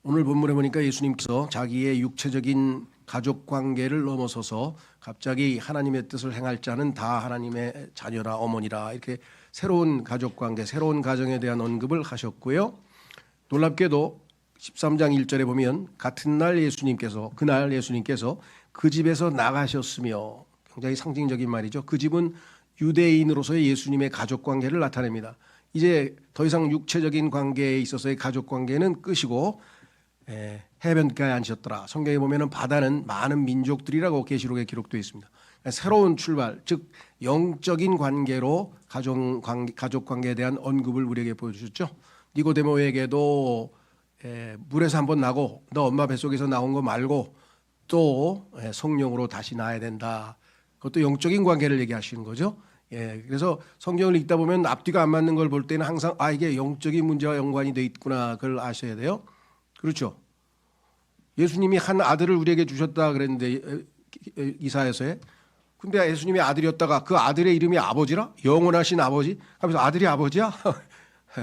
오늘 본문에 보니까 예수님께서 자기의 육체적인 가족 관계를 넘어서서 갑자기 하나님의 뜻을 행할 자는 다 하나님의 자녀라 어머니라 이렇게 새로운 가족 관계, 새로운 가정에 대한 언급을 하셨고요. 놀랍게도 13장 1절에 보면 같은 날 예수님께서 그날 예수님께서 그 집에서 나가셨으며, 굉장히 상징적인 말이죠. 그 집은 유대인으로서의 예수님의 가족 관계를 나타냅니다. 이제 더 이상 육체적인 관계에 있어서의 가족 관계는 끝이고 해변가에 앉으셨더라. 성경에 보면은 바다는 많은 민족들이라고 계시록에 기록되어 있습니다. 새로운 출발, 즉 영적인 관계로 가족 관계에 대한 언급을 우리에게 보여주셨죠. 니고데모에게도 물에서 한번 나고 너 엄마 뱃속에서 나온 거 말고 또 성령으로 다시 나야 된다. 그것도 영적인 관계를 얘기하시는 거죠. 그래서 성경을 읽다 보면 앞뒤가 안 맞는 걸 볼 때는 항상 이게 영적인 문제와 연관이 돼 있구나, 그걸 아셔야 돼요. 그렇죠. 예수님이 한 아들을 우리에게 주셨다 그랬는데 이사야서에, 근데 예수님이 아들이었다가 그 아들의 이름이 아버지라, 영원하신 아버지 하면서 아들이 아버지야?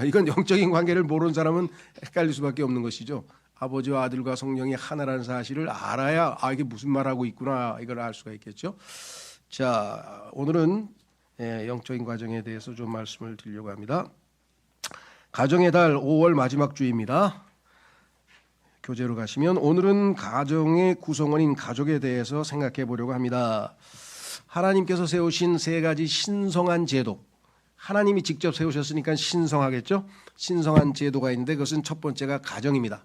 이건 영적인 관계를 모르는 사람은 헷갈릴 수밖에 없는 것이죠. 아버지와 아들과 성령이 하나라는 사실을 알아야 이게 무슨 말하고 있구나, 이걸 알 수가 있겠죠. 자, 오늘은 영적인 과정에 대해서 좀 말씀을 드리려고 합니다. 가정의 달 5월 마지막 주입니다. 교재로 가시면 오늘은 가정의 구성원인 가족에 대해서 생각해 보려고 합니다. 하나님께서 세우신 세 가지 신성한 제도, 하나님이 직접 세우셨으니까 신성하겠죠. 신성한 제도가 있는데 그것은 첫 번째가 가정입니다.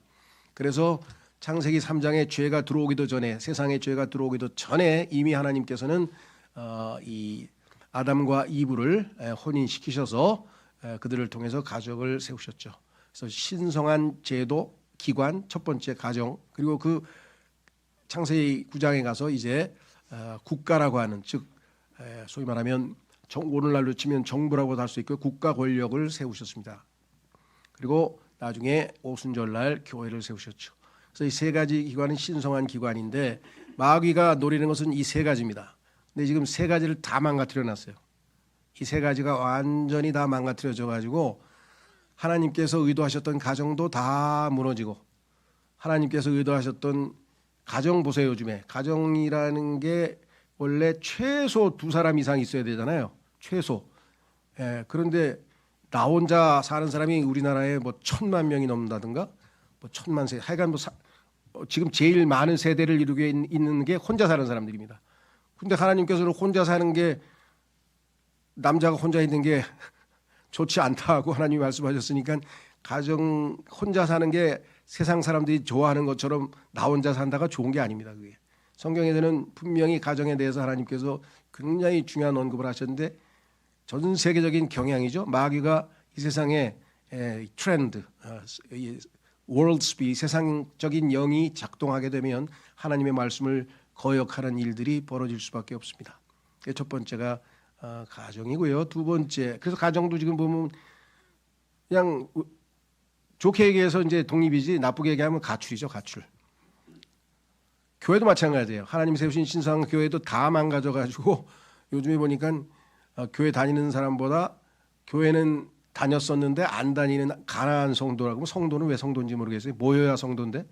그래서 창세기 3장에 죄가 들어오기도 전에, 세상에 죄가 들어오기도 전에 이미 하나님께서는 이 아담과 이브를 혼인시키셔서 그들을 통해서 가족을 세우셨죠. 그래서 신성한 제도, 기관, 첫 번째 가정, 그리고 그 창세기 9장에 가서 이제 국가라고 하는, 즉 소위 말하면 오늘날로 치면 정부라고도 할 수 있고 국가 권력을 세우셨습니다. 그리고 나중에 오순절날 교회를 세우셨죠. 그래서 이 세 가지 기관은 신성한 기관인데 마귀가 노리는 것은 이 세 가지입니다. 근데 지금 세 가지를 다 망가뜨려 놨어요. 이 세 가지가 완전히 다 망가뜨려져 가지고 하나님께서 의도하셨던 가정도 다 무너지고, 하나님께서 의도하셨던 가정 보세요. 요즘에 가정이라는 게 원래 최소 2사람 이상 있어야 되잖아요. 최소. 그런데 나 혼자 사는 사람이 우리나라에 뭐 1,000만 명이 넘는다든가, 뭐 1,000만 세, 하여간 지금 제일 많은 세대를 이루고 있는 게 혼자 사는 사람들입니다. 근데 하나님께서는 혼자 사는 게, 남자가 혼자 있는 게 좋지 않다고 하나님이 말씀하셨으니까 가정 혼자 사는 게 세상 사람들이 좋아하는 것처럼 나 혼자 산다가 좋은 게 아닙니다. 그게 성경에서는 분명히 가정에 대해서 하나님께서 굉장히 중요한 언급을 하셨는데, 전 세계적인 경향이죠. 마귀가 이 세상에 트렌드, 월드 스피, 세상적인 영이 작동하게 되면 하나님의 말씀을 거역하는 일들이 벌어질 수밖에 없습니다. 첫 번째가 가정이고요. 두 번째, 그래서 가정도 지금 보면 그냥 좋게 얘기해서 이제 독립이지, 나쁘게 얘기하면 가출이죠. 가출. 교회도 마찬가지예요. 하나님 세우신 신성한 교회도 다 망가져가지고 요즘에 보니까 교회 다니는 사람보다 교회는 다녔었는데 안 다니는 가난한 성도라고, 성도는 왜 성도인지 모르겠어요. 모여야 성도인데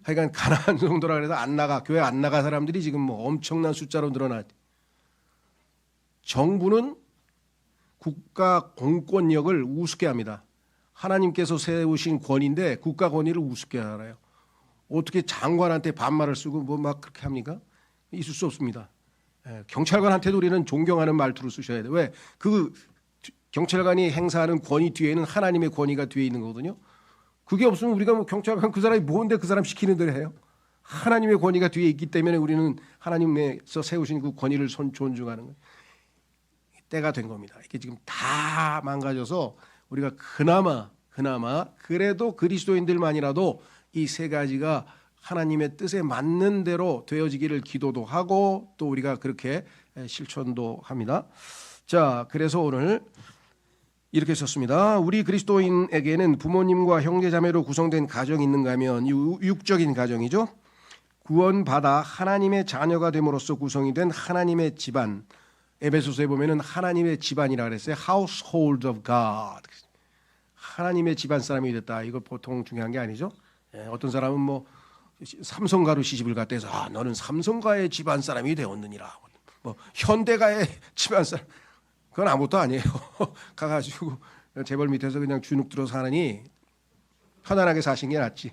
하여간 가난한 성도라 그래서 안 나가, 교회 안 나가 사람들이 지금 뭐 엄청난 숫자로 늘어나. 정부는 국가 공권력을 우습게 합니다. 하나님께서 세우신 권위인데 국가 권위를 우습게 알아요. 어떻게 장관한테 반말을 쓰고 뭐 막 그렇게 합니까? 있을 수 없습니다. 경찰관한테도 우리는 존경하는 말투를 쓰셔야 돼요. 왜? 그 경찰관이 행사하는 권위 뒤에는 하나님의 권위가 뒤에 있는 거거든요. 그게 없으면 우리가 뭐 경찰관 그 사람이 뭔데 그 사람 시키는 대로 해요. 하나님의 권위가 뒤에 있기 때문에 우리는 하나님께서 세우신 그 권위를 존중하는 거예요. 때가 된 겁니다. 이게 지금 다 망가져서 우리가 그나마 그래도 그리스도인들만이라도 이 세 가지가 하나님의 뜻에 맞는 대로 되어지기를 기도도 하고 또 우리가 그렇게 실천도 합니다. 자, 그래서 오늘 이렇게 썼습니다. 우리 그리스도인에게는 부모님과 형제자매로 구성된 가정이 있는가 하면 육적인 가정이죠. 구원받아 하나님의 자녀가 됨으로써 구성이 된 하나님의 집안, 에베소서에 보면은 하나님의 집안이라 그랬어요. Household of God. 하나님의 집안 사람이 됐다. 이거 보통 중요한 게 아니죠. 어떤 사람은 뭐 삼성가로 시집을 갔다 해서 너는 삼성가의 집안 사람이 되었느니라. 뭐 현대가의 집안 사람, 그건 아무것도 아니에요. 가가지고 재벌 밑에서 그냥 주눅 들어 사느니 편안하게 사신 게 낫지.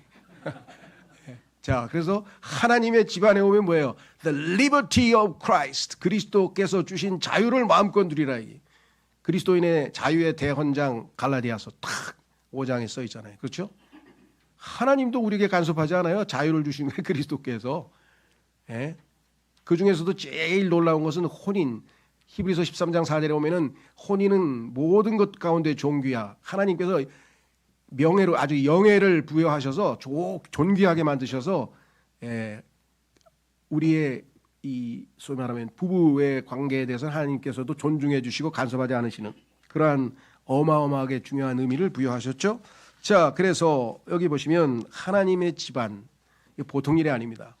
자, 그래서 하나님의 집안에 오면 뭐예요? The liberty of Christ. 그리스도께서 주신 자유를 마음껏 누리라. 그리스도인의 자유의 대헌장 갈라디아서 탁 5장에 써 있잖아요. 그렇죠? 하나님도 우리에게 간섭하지 않아요. 자유를 주신 게 그리스도께서. 예? 그 중에서도 제일 놀라운 것은 혼인. 히브리서 13장 4절에 보면은 혼인은 모든 것 가운데 존귀야. 하나님께서 명예로 아주 영예를 부여하셔서 존귀하게 만드셔서 우리의 이 소위 말하면 부부의 관계에 대해서 하나님께서도 존중해 주시고 간섭하지 않으시는 그러한 어마어마하게 중요한 의미를 부여하셨죠. 자, 그래서 여기 보시면 하나님의 집안, 보통 일이 아닙니다.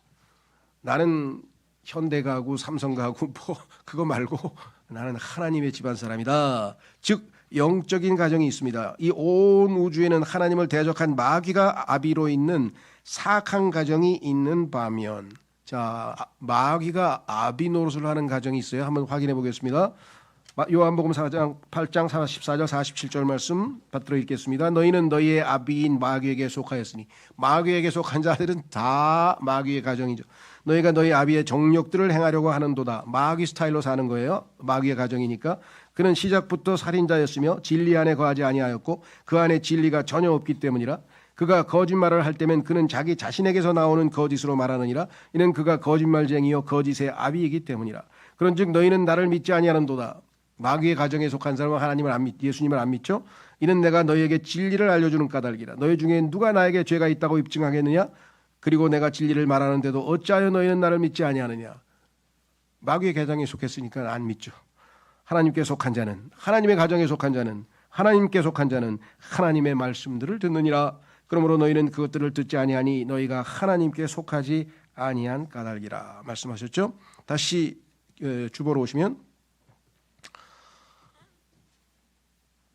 나는 현대 가구, 삼성 가구 뭐 그거 말고 나는 하나님의 집안 사람이다. 즉 영적인 가정이 있습니다. 이 온 우주에는 하나님을 대적한 마귀가 아비로 있는 사악한 가정이 있는 반면, 자, 마귀가 아비 노릇을 하는 가정이 있어요. 한번 확인해 보겠습니다. 요한복음 8장 14절 47절 말씀 받들어 읽겠습니다. 너희는 너희의 아비인 마귀에게 속하였으니, 마귀에게 속한 자들은 다 마귀의 가정이죠. 너희가 너희 아비의 정욕들을 행하려고 하는도다. 마귀 스타일로 사는 거예요. 마귀의 가정이니까. 그는 시작부터 살인자였으며 진리 안에 거하지 아니하였고 그 안에 진리가 전혀 없기 때문이라. 그가 거짓말을 할 때면 그는 자기 자신에게서 나오는 거짓으로 말하느니라. 이는 그가 거짓말쟁이요 거짓의 아비이기 때문이라. 그런즉 너희는 나를 믿지 아니하는도다. 마귀의 가정에 속한 사람은 하나님을 안 믿, 예수님을 안 믿죠. 이는 내가 너희에게 진리를 알려주는 까닭이라. 너희 중에 누가 나에게 죄가 있다고 입증하겠느냐? 그리고 내가 진리를 말하는데도 어찌하여 너희는 나를 믿지 아니하느냐? 마귀의 가정에 속했으니까 안 믿죠. 하나님께 속한 자는, 하나님의 가정에 속한 자는, 하나님께 속한 자는 하나님의 말씀들을 듣느니라. 그러므로 너희는 그것들을 듣지 아니하니 너희가 하나님께 속하지 아니한 까닭이라 말씀하셨죠. 다시 주보로 오시면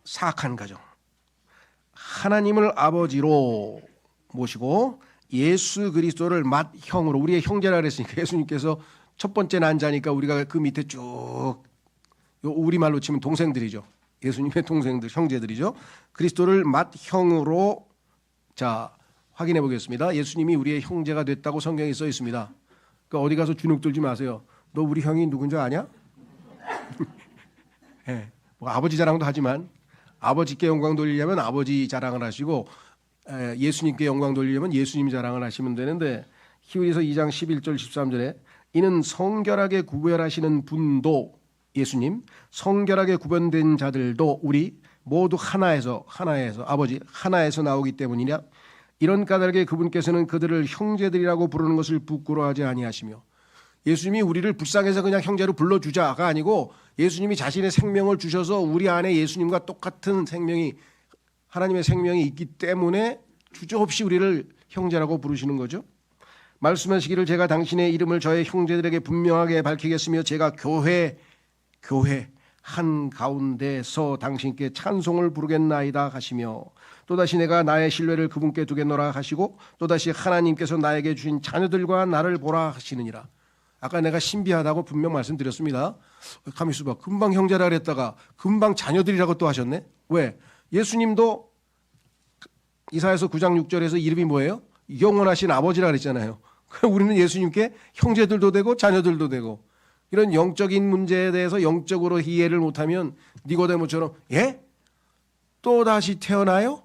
사악한 가정, 하나님을 아버지로 모시고 예수 그리스도를 맏형으로, 우리의 형제라 그랬으니까 예수님께서 첫 번째 난자니까 우리가 그 밑에 쭉 우리말로 치면 동생들이죠. 예수님의 동생들, 형제들이죠. 그리스도를 맏형으로, 자, 확인해 보겠습니다. 예수님이 우리의 형제가 됐다고 성경에 써 있습니다. 그러니까 어디 가서 주눅 들지 마세요. 너 우리 형이 누군지 아냐? 네, 뭐 아버지 자랑도 하지만 아버지께 영광 돌리려면 아버지 자랑을 하시고 예수님께 영광 돌리려면 예수님 자랑을 하시면 되는데, 히브리서 2장 11절 13절에 이는 성결하게 구별하시는 분도, 예수님, 성결하게 구분된 자들도 우리 모두 하나에서 아버지 하나에서 나오기 때문이냐. 이런 까닭에 그분께서는 그들을 형제들이라고 부르는 것을 부끄러워하지 아니하시며, 예수님이 우리를 불쌍해서 그냥 형제로 불러주자가 아니고 예수님이 자신의 생명을 주셔서 우리 안에 예수님과 똑같은 생명이, 하나님의 생명이 있기 때문에 주저없이 우리를 형제라고 부르시는 거죠. 말씀하시기를 제가 당신의 이름을 저의 형제들에게 분명하게 밝히겠으며 제가 교회 한가운데서 당신께 찬송을 부르겠나이다 하시며, 또다시 내가 나의 신뢰를 그분께 두겠노라 하시고 또다시 하나님께서 나에게 주신 자녀들과 나를 보라 하시느니라. 아까 내가 신비하다고 분명 말씀드렸습니다. 가만히 있어봐. 금방 형제라 그랬다가 금방 자녀들이라고 또 하셨네. 왜? 예수님도 이사야서 9장 6절에서 이름이 뭐예요? 영원하신 아버지라 그랬잖아요. 우리는 예수님께 형제들도 되고 자녀들도 되고, 이런 영적인 문제에 대해서 영적으로 이해를 못하면 니고데모처럼 또 다시 태어나요?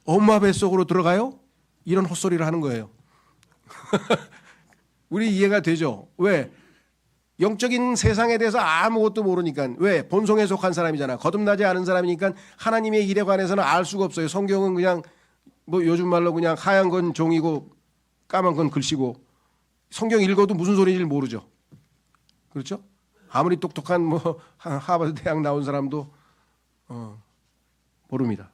엄마 뱃속으로 들어가요? 이런 헛소리를 하는 거예요. 우리 이해가 되죠? 왜? 영적인 세상에 대해서 아무것도 모르니까. 왜? 본성에 속한 사람이잖아. 거듭나지 않은 사람이니까 하나님의 일에 관해서는 알 수가 없어요. 성경은 그냥 뭐 요즘 말로 그냥 하얀 건 종이고 까만 건 글씨고, 성경 읽어도 무슨 소리인지 모르죠. 그렇죠? 아무리 똑똑한 뭐 하버드 대학 나온 사람도 모릅니다.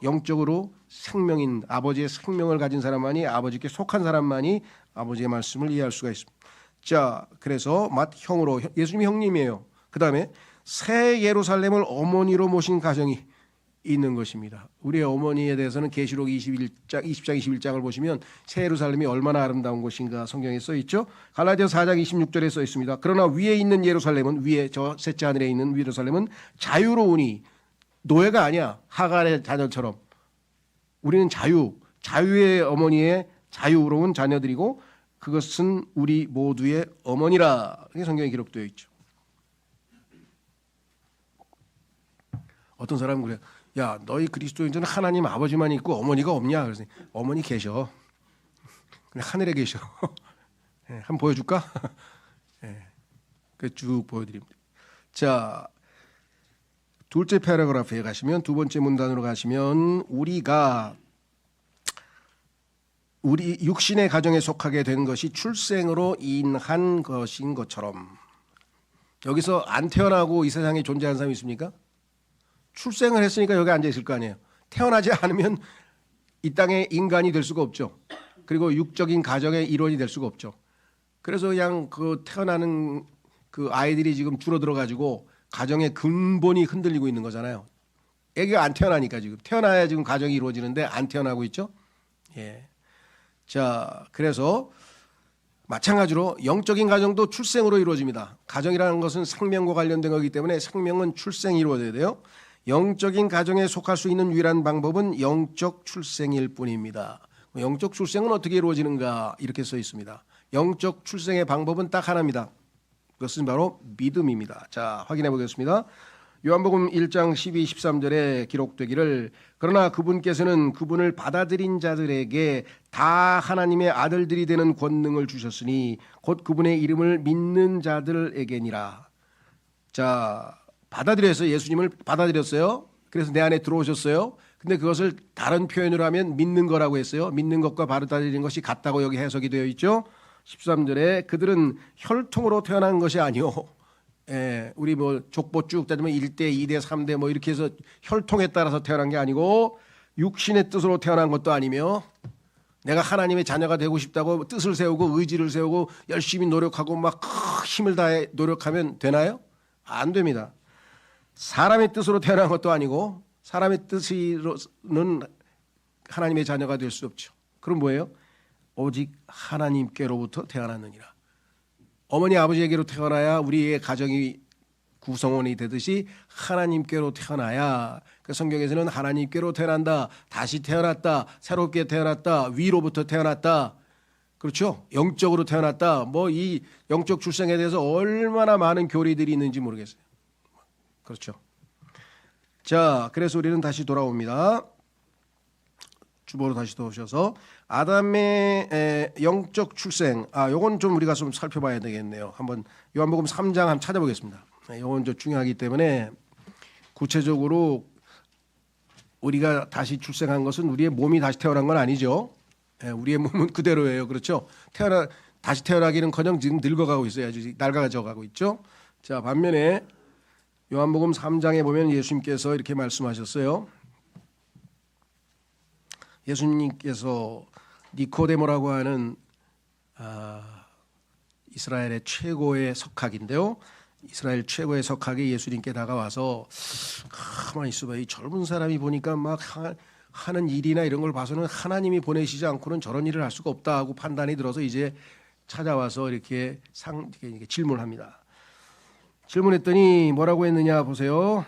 영적으로 생명인 아버지의 생명을 가진 사람만이, 아버지께 속한 사람만이 아버지의 말씀을 이해할 수가 있습니다. 자, 그래서 맏형으로, 예수님이 형님이에요. 그 다음에 새 예루살렘을 어머니로 모신 가정이 있는 것입니다. 우리의 어머니에 대해서는 계시록 20장 21장을 보시면 새 예루살렘이 얼마나 아름다운 곳인가 성경에 써 있죠. 갈라디아 4장 26절에 써 있습니다. 그러나 위에 있는 예루살렘은, 위에 저 셋째 하늘에 있는 예루살렘은 자유로우니, 노예가 아니야. 하갈의 자녀처럼 우리는 자유의 어머니의 자유로운 자녀들이고 그것은 우리 모두의 어머니라. 이게 성경에 기록되어 있죠. 어떤 사람은 그래요. 야, 너희 그리스도인들은 하나님 아버지만 있고 어머니가 없냐? 그래서 어머니 계셔. 그냥 하늘에 계셔. 네, 한번 보여줄까? 네, 쭉 보여드립니다. 자, 둘째 패러그래프에 가시면, 두 번째 문단으로 가시면, 우리 육신의 가정에 속하게 된 것이 출생으로 인한 것인 것처럼. 여기서 안 태어나고 이 세상에 존재하는 사람이 있습니까? 출생을 했으니까 여기 앉아 있을 거 아니에요. 태어나지 않으면 이 땅에 인간이 될 수가 없죠. 그리고 육적인 가정의 일원이 될 수가 없죠. 그래서 그냥 그 태어나는 그 아이들이 지금 줄어들어 가지고 가정의 근본이 흔들리고 있는 거잖아요. 애기가 안 태어나니까, 지금 태어나야 지금 가정이 이루어지는데 안 태어나고 있죠. 예. 자, 그래서 마찬가지로 영적인 가정도 출생으로 이루어집니다. 가정이라는 것은 생명과 관련된 거기 때문에 생명은 출생이 이루어져야 돼요. 영적인 가정에 속할 수 있는 유일한 방법은 영적 출생일 뿐입니다. 영적 출생은 어떻게 이루어지는가 이렇게 써 있습니다. 영적 출생의 방법은 딱 하나입니다. 그것은 바로 믿음입니다. 자, 확인해 보겠습니다. 요한복음 1장 12, 13절에 기록되기를, 그러나 그분께서는 그분을 받아들인 자들에게 다 하나님의 아들들이 되는 권능을 주셨으니 곧 그분의 이름을 믿는 자들에게니라. 자, 받아들였어요. 예수님을 받아들였어요. 그래서 내 안에 들어오셨어요. 근데 그것을 다른 표현으로 하면 믿는 거라고 했어요. 믿는 것과 받아들이는 것이 같다고 여기 해석이 되어 있죠. 13절에 그들은 혈통으로 태어난 것이 아니요. 예, 우리 뭐 족보 쭉 따지면 1대, 2대, 3대 뭐 이렇게 해서 혈통에 따라서 태어난 게 아니고 육신의 뜻으로 태어난 것도 아니며, 내가 하나님의 자녀가 되고 싶다고 뜻을 세우고 의지를 세우고 열심히 노력하고 막 힘을 다해 노력하면 되나요? 안 됩니다. 사람의 뜻으로 태어난 것도 아니고 사람의 뜻으로는 하나님의 자녀가 될 수 없죠. 그럼 뭐예요? 오직 하나님께로부터 태어났느니라. 어머니 아버지에게로 태어나야 우리의 가정이 구성원이 되듯이 하나님께로 태어나야, 그 성경에서는 하나님께로 태어난다, 다시 태어났다, 새롭게 태어났다, 위로부터 태어났다, 그렇죠? 영적으로 태어났다. 뭐 이 영적 출생에 대해서 얼마나 많은 교리들이 있는지 모르겠어요. 그렇죠? 자, 그래서 우리는 다시 돌아옵니다. 주보로 다시 돌아오셔서 아담의 영적 출생, 요건 좀 우리가 좀 살펴봐야 되겠네요. 한번 요한복음 3장 한번 찾아보겠습니다. 요건 좀 중요하기 때문에 구체적으로 우리가 다시 출생한 것은 우리의 몸이 다시 태어난 건 아니죠. 우리의 몸은 그대로예요. 그렇죠? 다시 태어나기는커녕 지금 늙어가고 있어요. 아주 낡아져가고 있죠. 자, 반면에 요한복음 3장에 보면 예수님께서 이렇게 말씀하셨어요. 예수님께서 니코데모라고 하는 이스라엘의 최고의 석학인데요. 이스라엘 최고의 석학이 예수님께 다가와서, 가만히 있어봐, 이 젊은 사람이 보니까 막 하는 일이나 이런 걸 봐서는 하나님이 보내시지 않고는 저런 일을 할 수가 없다 하고 판단이 들어서 이제 찾아와서 이렇게 질문합니다. 질문했더니 뭐라고 했느냐 보세요.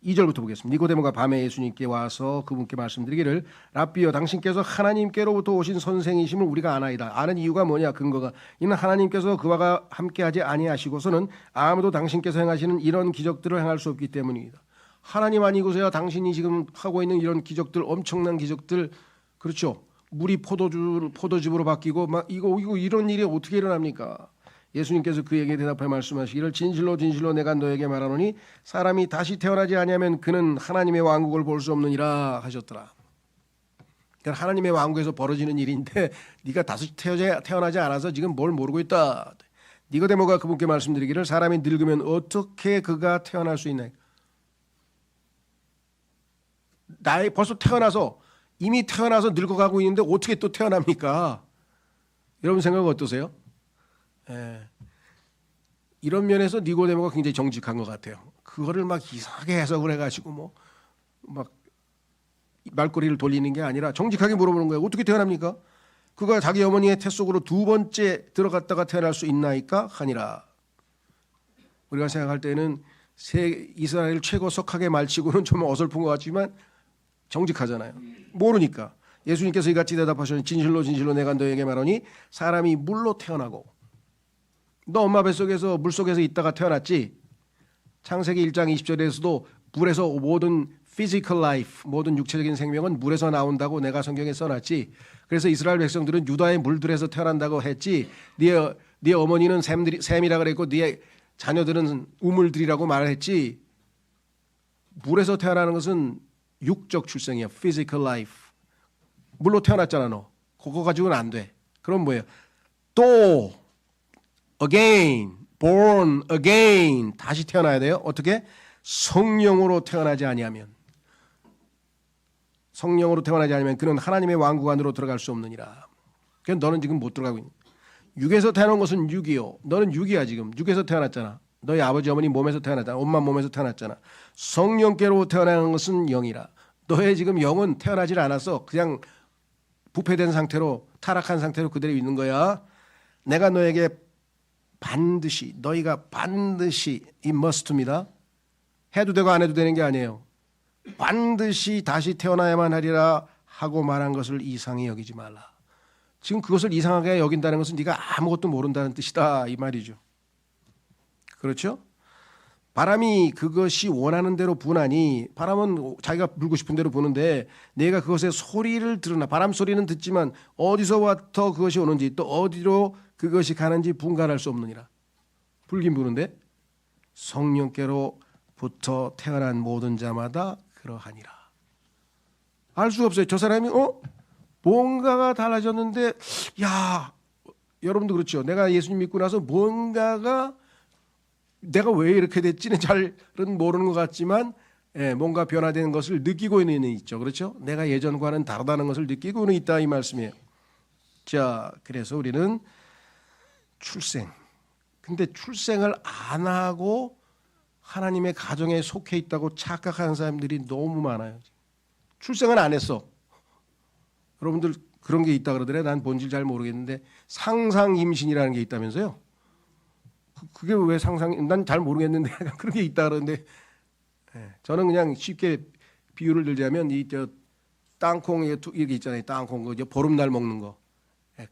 2절부터 보겠습니다. 니고데모가 밤에 예수님께 와서 그분께 말씀드리기를, 랍비여, 당신께서 하나님께로부터 오신 선생이심을 우리가 아나이다. 아는 이유가 뭐냐? 근거가, 이는 하나님께서 그와 함께하지 아니하시고서는 아무도 당신께서 행하시는 이런 기적들을 행할 수 없기 때문입니다. 하나님 아니고서야 당신이 지금 하고 있는 이런 기적들, 엄청난 기적들, 그렇죠? 물이 포도즙으로 바뀌고 막 이거 이런 일이 어떻게 일어납니까? 예수님께서 그에게 대답하여 말씀하시기를, 진실로 진실로 내가 너에게 말하노니 사람이 다시 태어나지 아니하면 그는 하나님의 왕국을 볼 수 없느니라 하셨더라. 그러니까 하나님의 왕국에서 벌어지는 일인데 네가 다시 태어나지 않아서 지금 뭘 모르고 있다. 니고데모가 그분께 말씀드리기를, 사람이 늙으면 어떻게 그가 태어날 수 있나? 벌써 이미 태어나서 늙어가고 있는데 어떻게 또 태어납니까? 여러분 생각은 어떠세요? 이런 면에서 니고데모가 굉장히 정직한 것 같아요. 그거를 막 이상하게 해석을 해가지고 뭐 막 말꼬리를 돌리는 게 아니라 정직하게 물어보는 거예요. 어떻게 태어납니까? 그가 자기 어머니의 태 속으로 두 번째 들어갔다가 태어날 수 있나이까 하니라. 우리가 생각할 때는 이스라엘 최고 석학의 말치고는 좀 어설픈 것 같지만 정직하잖아요. 모르니까. 예수님께서 이같이 대답하셨니 진실로 진실로 내가 너에게 말하니 사람이 물로 태어나고 너 엄마 뱃속에서 물속에서 있다가 태어났지. 창세기 1장 20절에서도 물에서 모든 physical life 모든 육체적인 생명은 물에서 나온다고 내가 성경에 써놨지. 그래서 이스라엘 백성들은 유다의 물들에서 태어난다고 했지. 네 어머니는 샘이라 그랬고 네 자녀들은 우물들이라고 말했지. 물에서 태어나는 것은 육적 출생이야. physical life. 물로 태어났잖아 너. 그거 가지고는 안 돼. 그럼 뭐예요? 또 again, born again 다시 태어나야 돼요. 어떻게? 성령으로 태어나지 아니하면. 성령으로 태어나지 않으면 그는 하나님의 왕국 안으로 들어갈 수 없느니라. 그러니까 너는 지금 못 들어가고 있는. 육에서 태어난 것은 육이요. 너는 육이야 지금. 육에서 태어났잖아. 너희 아버지 어머니 몸에서 태어났잖아. 엄마 몸에서 태어났잖아. 성령께로 태어나는 것은 영이라. 너의 지금 영은 태어나질 않았어. 그냥 부패된 상태로 타락한 상태로 그대로 있는 거야. 내가 너에게 반드시 너희가 반드시 이 must입니다. 해도 되고 안 해도 되는 게 아니에요. 반드시 다시 태어나야만 하리라 하고 말한 것을 이상히 여기지 말라. 지금 그것을 이상하게 여긴다는 것은 네가 아무것도 모른다는 뜻이다 이 말이죠. 그렇죠? 바람이 그것이 원하는 대로 부나니 바람은 자기가 불고 싶은 대로 부는데 내가 그것의 소리를 들으나 바람 소리는 듣지만 어디서부터 그것이 오는지 또 어디로 그것이 가는지 분간할 수 없느니라. 불긴 부는데 성령께로부터 태어난 모든 자마다 그러하니라. 알 수가 없어요. 저 사람이 뭔가가 달라졌는데 야 여러분도 그렇죠. 내가 예수님 믿고 나서 뭔가가 내가 왜 이렇게 됐지는 잘은 모르는 것 같지만 뭔가 변화되는 것을 느끼고는 있죠. 그렇죠? 내가 예전과는 다르다는 것을 느끼고는 있다 이 말씀이에요. 자, 그래서 우리는 출생. 근데 출생을 안 하고 하나님의 가정에 속해 있다고 착각하는 사람들이 너무 많아요. 출생은 안 했어. 여러분들 그런 게 있다 그러더래. 난 뭔지 잘 모르겠는데 상상 임신이라는 게 있다면서요. 그게 왜 상상? 난 잘 모르겠는데 그런 게 있다 그러는데 저는 그냥 쉽게 비유를 들자면 이 땅콩 이렇게 있잖아요. 땅콩 그 보름날 먹는 거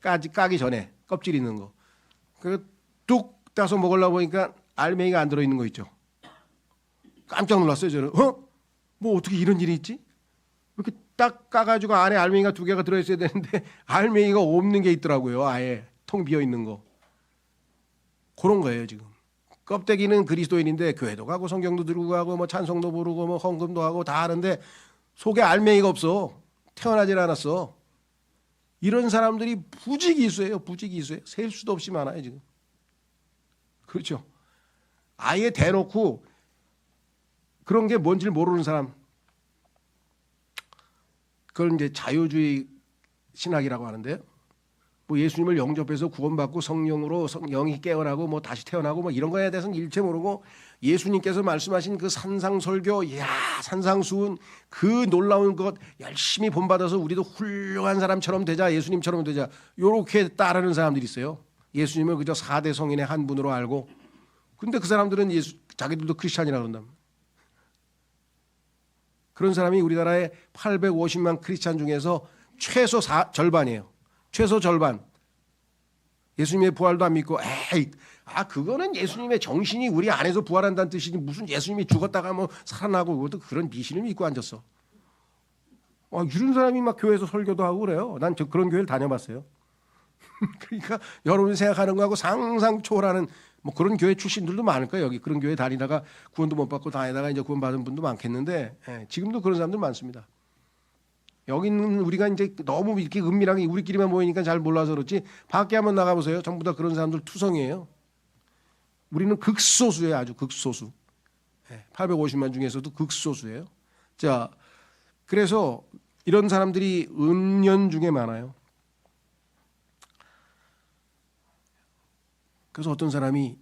까기 전에 껍질 있는 거 뚝 따서 먹으려고 보니까 알맹이가 안 들어 있는 거 있죠. 깜짝 놀랐어요. 저는 뭐 어떻게 이런 일이 있지? 이렇게 딱 까가지고 안에 알맹이가 2개가 들어있어야 되는데 알맹이가 없는 게 있더라고요. 아예 통 비어 있는 거. 그런 거예요 지금. 껍데기는 그리스도인인데 교회도 가고 성경도 들고 가고 뭐 찬송도 부르고 뭐 헌금도 하고 다 하는데 속에 알맹이가 없어. 태어나질 않았어. 이런 사람들이 부지기수예요. 부지기수예요. 셀 수도 없이 많아요 지금. 그렇죠. 아예 대놓고 그런 게 뭔지를 모르는 사람. 그걸 이제 자유주의 신학이라고 하는데요. 뭐 예수님을 영접해서 구원받고 성령으로 영이 깨어나고 뭐 다시 태어나고 뭐 이런 거에 대해서는 일체 모르고 예수님께서 말씀하신 그 산상설교, 산상수훈 그 놀라운 것 열심히 본받아서 우리도 훌륭한 사람처럼 되자, 예수님처럼 되자 이렇게 따르는 사람들이 있어요. 예수님을 그저 4대 성인의 한 분으로 알고. 근데 그 사람들은 자기들도 크리스찬이라고 그런다. 그런 사람이 우리나라에 850만 크리스찬 중에서 최소 절반이에요. 최소 절반. 예수님의 부활도 안 믿고 그거는 예수님의 정신이 우리 안에서 부활한다는 뜻이지 무슨 예수님이 죽었다가 뭐 살아나고 그것도 그런 미신을 믿고 앉았어. 이런 사람이 막 교회에서 설교도 하고 그래요. 난 그런 교회를 다녀봤어요. 그러니까 여러분이 생각하는 거하고 상상 초월하는 뭐 그런 교회 출신들도 많을 거예요. 여기 그런 교회 다니다가 구원도 못 받고 다니다가 이제 구원 받은 분도 많겠는데 지금도 그런 사람들 많습니다. 여기는 우리가 이제 너무 이렇게 은밀하게 우리끼리만 모이니까 잘 몰라서 그렇지 밖에 한번 나가보세요. 전부 다 그런 사람들 투성이에요. 우리는 극소수예요. 아주 극소수. 850만 중에서도 극소수예요. 자, 그래서 이런 사람들이 은연 중에 많아요. 그래서 어떤 사람이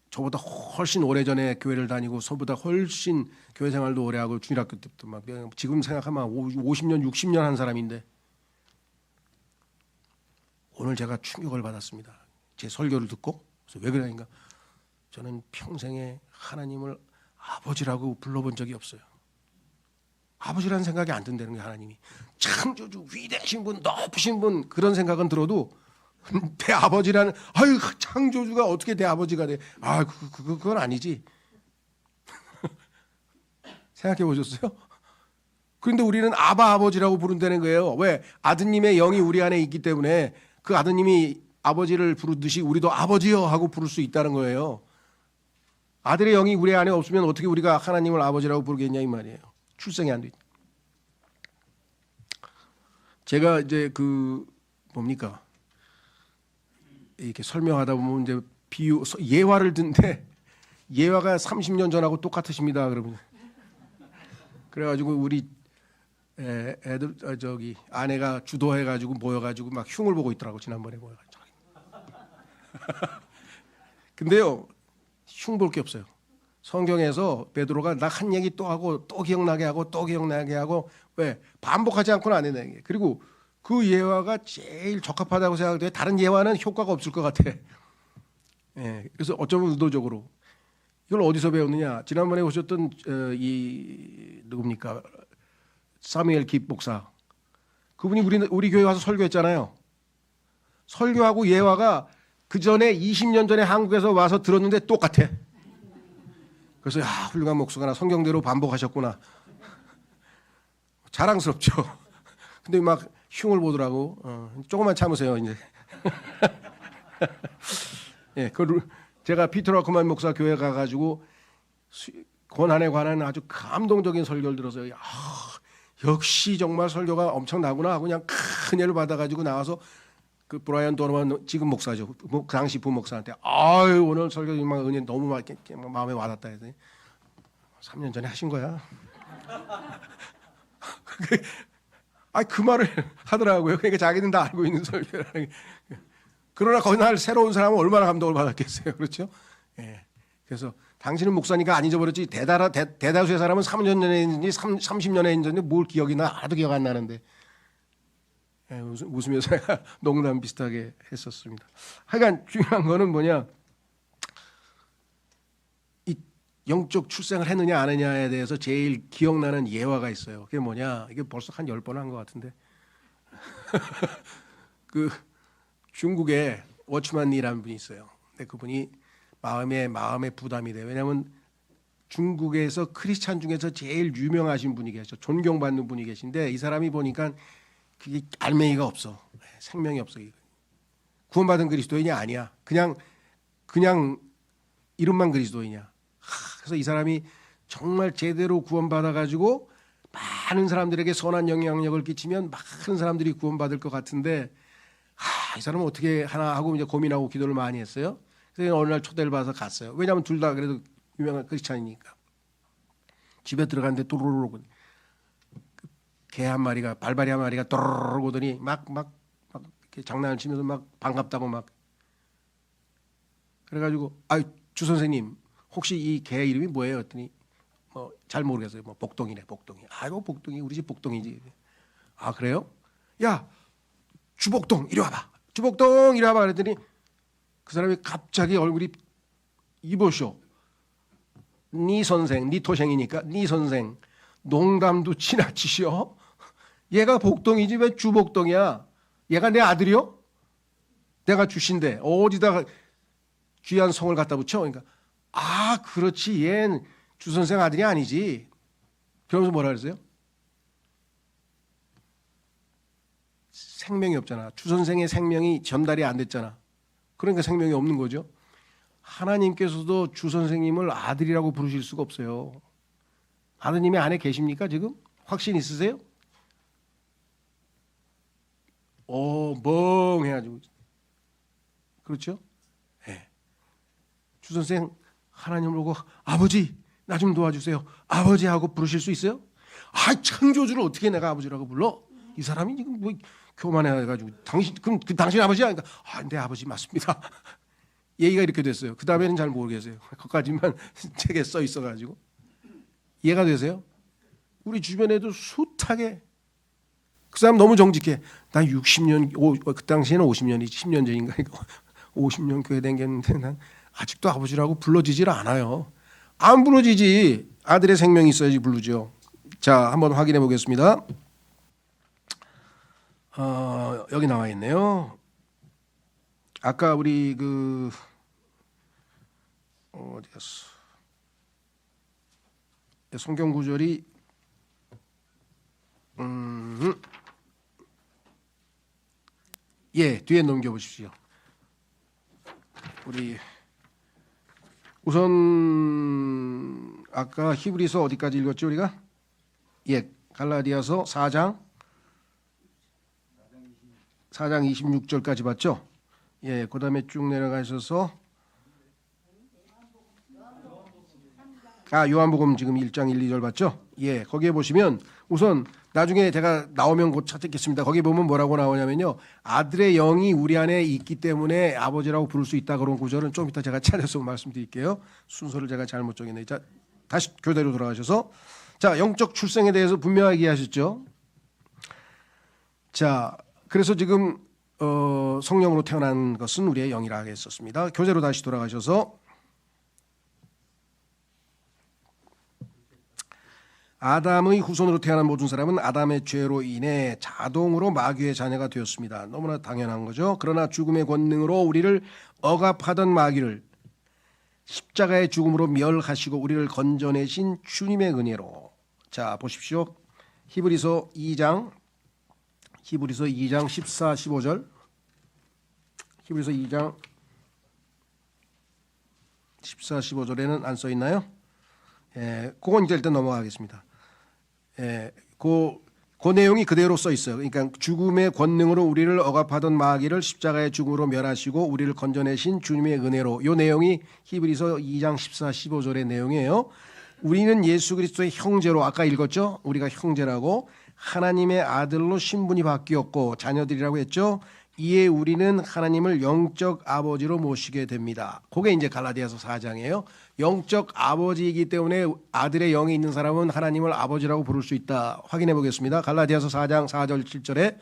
저보다 훨씬 오래전에 교회를 다니고 저보다 훨씬 교회 생활도 오래 하고 주일학교 때부터 막 지금 생각하면 50년 60년 한 사람인데 오늘 제가 충격을 받았습니다. 제 설교를 듣고. 그래서 왜 그러니까 저는 평생에 하나님을 아버지라고 불러본 적이 없어요. 아버지라는 생각이 안 든다는 게 하나님이. 창조주 위대하신 분, 높으신 분 그런 생각은 들어도 내 아버지라는 아유 창조주가 어떻게 내 아버지가 돼? 아 그건 아니지. 생각해 보셨어요? 그런데 우리는 아바 아버지라고 부른다는 거예요. 왜? 아드님의 영이 우리 안에 있기 때문에 그 아드님이 아버지를 부르듯이 우리도 아버지요 하고 부를 수 있다는 거예요. 아들의 영이 우리 안에 없으면 어떻게 우리가 하나님을 아버지라고 부르겠냐 이 말이에요. 출생이 안 돼. 제가 이제 그 뭡니까? 이렇게 설명하다 보면 이제 비유 예화를 듣는데 예화가 30년 전하고 똑같으십니다. 그러면 그래가지고 우리 애들 저기 아내가 주도해가지고 모여가지고 막 흉을 보고 있더라고 지난번에 모여가지고. 근데요 흉 볼 게 없어요. 성경에서 베드로가 나 한 얘기 또 하고 또 기억나게 하고 또 기억나게 하고 왜 반복하지 않고는 안 된다는 게. 그리고 그 예화가 제일 적합하다고 생각돼. 다른 예화는 효과가 없을 것 같아. 예, 그래서 어쩌면 의도적으로 이걸 어디서 배웠느냐? 지난번에 오셨던 이 누굽니까? 사무엘 깁 목사. 그분이 우리 교회 와서 설교했잖아요. 설교하고 예화가 그 전에 20년 전에 한국에서 와서 들었는데 똑같아. 그래서 야 훌륭한 목사가 성경대로 반복하셨구나. 자랑스럽죠. 근데 막 흉을 보더라고. 조금만 참으세요 이제. 예, 그 제가 피터 라크만 목사 교회 가가지고 고난에 관한 아주 감동적인 설교를 들어서 야, 역시 정말 설교가 엄청나구나 하고 그냥 큰 예를 받아가지고 나와서 그 브라이언 도너만 지금 목사죠. 당시 부목사한테 아유 오늘 설교 정말 은혜 너무 마음에 와닿다 해서 3년 전에 하신 거야. 그 말을 하더라고요. 그러니까 자기는 다 알고 있는 설교라는. 그러나 거날 새로운 사람은 얼마나 감동을 받았겠어요. 그렇죠? 예. 그래서 당신은 목사니까 안 잊어버렸지. 대다수의 사람은 3년 전에 했는지 30년에 했는지 뭘 기억이 나. 하나도 기억 안 나는데. 예, 웃으면서 제가 농담 비슷하게 했었습니다. 하여간 중요한 거는 뭐냐. 이 영적 출생을 했느냐 안 했느냐에 대해서 제일 기억나는 예화가 있어요. 그게 뭐냐. 이게 벌써 한 10번 한 것 같은데. 그 중국에 워치만 리라는 분이 있어요. 근데 그분이 마음에 부담이 돼요. 왜냐하면 중국에서 크리스찬 중에서 제일 유명하신 분이 계셔. 존경받는 분이 계신데 이 사람이 보니까 그게 알맹이가 없어. 생명이 없어. 구원받은 그리스도인이 아니야. 그냥 이름만 그리스도인이야. 그래서 이 사람이 정말 제대로 구원받아가지고 많은 사람들에게 선한 영향력을 끼치면 많은 사람들이 구원받을 것 같은데 이 사람은 어떻게 하나 하고 이제 고민하고 기도를 많이 했어요. 그래서 어느 날 초대를 받아서 갔어요. 왜냐하면 둘 다 그래도 유명한 크리스찬이니까. 집에 들어갔는데 또르르 개 한 마리가 발발이 한 마리가 또르르 오더니 막 이렇게 장난을 치면서 막 반갑다고 막 그래가지고 주 선생님 혹시 이 개 이름이 뭐예요? 했더니 뭐 잘 모르겠어요. 뭐 복동이래 복동이. 아이고 복동이 우리 집 복동이지. 아 그래요? 야 주복동 이리 와봐. 주복동 이리 와봐 그랬더니 그 사람이 갑자기 얼굴이 이보쇼. 네 선생, 네 토생이니까 네 선생 농담도 지나치시오. 얘가 복동이지 왜 주복동이야? 얘가 내 아들이요? 내가 주신데 어디다가 귀한 성을 갖다 붙여? 그러니까 그렇지 얘는 주 선생 아들이 아니지. 그러면서 뭐라 그랬어요? 생명이 없잖아. 주 선생의 생명이 전달이 안 됐잖아. 그러니까 생명이 없는 거죠. 하나님께서도 주 선생님을 아들이라고 부르실 수가 없어요. 아드님이 안에 계십니까 지금? 확신 있으세요? 멍해가지고 그렇죠? 네. 주 선생 하나님을 보고 아버지 나 좀 도와주세요. 아버지 하고 부르실 수 있어요? 창조주를 어떻게 내가 아버지라고 불러? 이 사람이 지금 뭐 교만해가지고 당신 그럼 당신 아버지야? 그러니까 내 아버지 맞습니다. 얘기가 이렇게 됐어요. 그 다음에는 잘 모르겠어요. 그것까지만 책에 써 있어가지고. 이해가 되세요? 우리 주변에도 숱하게 그 사람 너무 정직해. 난 60년, 그 당시에는 50년이지 10년 전인가 50년 교회 다녔는데 난 아직도 아버지라고 불러지질 않아요. 안 불러지지. 아들의 생명이 있어야지 부르죠. 자, 한번 확인해 보겠습니다. 여기 나와 있네요. 아까 우리 그 어디였어? 성경 구절이 예, 뒤에 넘겨 보십시오. 우리 우선 아까 히브리서 어디까지 읽었죠 우리가? 예, 갈라디아서 4장 26절까지 봤죠? 예, 그다음에 쭉 내려가셔서 요한복음 지금 1장 1, 2절 봤죠? 예, 거기에 보시면 우선 나중에 제가 나오면 곧 찾겠습니다. 거기 보면 뭐라고 나오냐면요. 아들의 영이 우리 안에 있기 때문에 아버지라고 부를 수 있다. 그런 구절은 좀 이따 제가 찾아서 말씀드릴게요. 순서를 제가 잘못 정했네요. 자, 다시 교대로 돌아가셔서 자, 영적 출생에 대해서 분명하게 이해하셨죠? 자, 그래서 지금 성령으로 태어난 것은 우리의 영이라 하겠었습니다. 교재로 다시 돌아가셔서 아담의 후손으로 태어난 모든 사람은 아담의 죄로 인해 자동으로 마귀의 자녀가 되었습니다. 너무나 당연한 거죠. 그러나 죽음의 권능으로 우리를 억압하던 마귀를 십자가의 죽음으로 멸하시고 우리를 건져내신 주님의 은혜로. 자, 보십시오. 히브리서 2장 14, 15절. 히브리서 2장 14, 15절에는 안 써 있나요? 예, 그건 이제 일단 넘어가겠습니다. 예, 그 내용이 그대로 써 있어요. 그러니까 죽음의 권능으로 우리를 억압하던 마귀를 십자가의 죽음으로 멸하시고 우리를 건져내신 주님의 은혜로. 이 내용이 히브리서 2장 14, 15절의 내용이에요. 우리는 예수 그리스도의 형제로 아까 읽었죠? 우리가 형제라고 하나님의 아들로 신분이 바뀌었고 자녀들이라고 했죠? 이에 우리는 하나님을 영적 아버지로 모시게 됩니다. 그게 이제 갈라디아서 4장이에요. 영적 아버지이기 때문에 아들의 영이 있는 사람은 하나님을 아버지라고 부를 수 있다. 확인해 보겠습니다. 갈라디아서 4장 4절 7절에